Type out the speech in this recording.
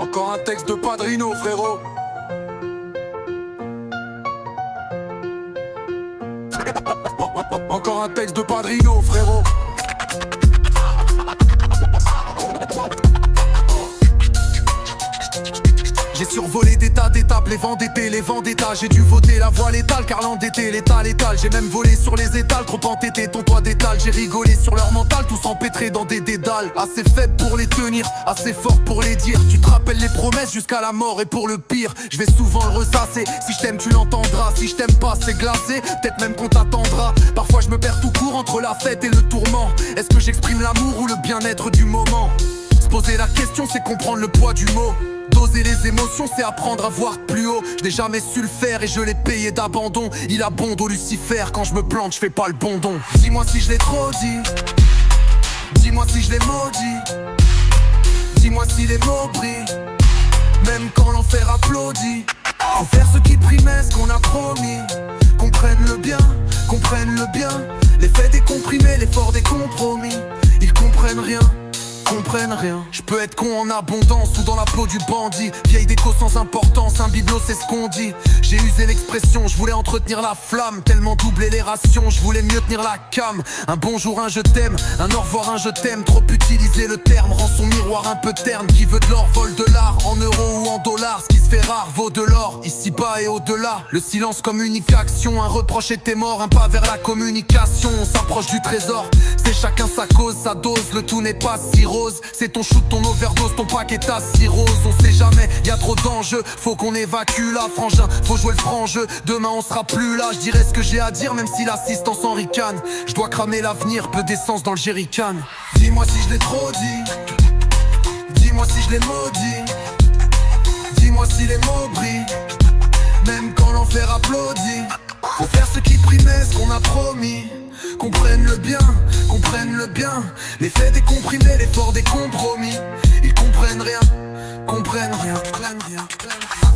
Encore un texte de Padrino, frérot. Encore un texte de Padrino, frérot. J'ai survolé des tas d'étapes, les vents d'été, les vents d'état. J'ai dû voter la voie létale car l'endetté, l'état létal. J'ai même volé sur les étals, trop entêté, ton toit d'étal. J'ai rigolé sur leur mental, tous empêtrés dans des dédales. Assez faible pour les tenir, assez fort pour les dire. Tu te rappelles les promesses jusqu'à la mort et pour le pire je vais souvent le ressasser. Si je t'aime tu l'entendras, si je t'aime pas c'est glacé. Peut-être même qu'on t'attendra. Parfois je me perds tout court entre la fête et le tourment. Est-ce que j'exprime l'amour ou le bien-être du moment? Se poser la question c'est comprendre le poids du mot. Doser les émotions, c'est apprendre à voir plus haut. Je n'ai jamais su le faire et je l'ai payé d'abandon. Il abonde au Lucifer, quand je me plante, je fais pas le bon don. Dis-moi si je l'ai trop dit, dis-moi si je l'ai maudit, dis-moi si les mots brillent, même quand l'enfer applaudit. Faut faire ce qui primait, ce qu'on a promis. Comprenne le bien, comprenne le bien. Les faits décomprimés, l'effort des compromis. Ils comprennent rien, comprennent rien. Je peux être con en abondance ou dans la peau du bandit. Vieille déco sans importance, un bibelot c'est ce qu'on dit. J'ai usé l'expression, je voulais entretenir la flamme. Tellement doubler les rations, je voulais mieux tenir la cam. Un bonjour, un je t'aime, un au revoir, un je t'aime. Trop utiliser le terme, rend son miroir un peu terne. Qui veut de l'or vole de l'art, en euros ou en dollars. Ce qui se fait rare vaut de l'or, ici bas et au-delà. Le silence comme unique action, un reproche et t'es mort. Un pas vers la communication, on s'approche du trésor. C'est chacun sa cause, sa dose, le tout n'est pas si rose. C'est ton shoot, ton overdose, ton paquet ta cirrhose. On sait jamais, y a trop d'enjeux, faut qu'on évacue là, frangin. Faut jouer le franc jeu, demain on sera plus là. Je dirai ce que j'ai à dire même si l'assistance en ricane. Je dois cramer l'avenir, peu d'essence dans le jerrycan. Dis-moi si je l'ai trop dit, dis-moi si je l'ai maudit, dis-moi si les mots brillent, même quand l'enfer applaudit. Faut faire ce qui primait, ce qu'on a promis. Comprenne le bien, comprenne le bien. Les faits décomprimés, l'effort des compromis. Ils comprennent rien, comprennent rien, comprennent rien, comprennent rien.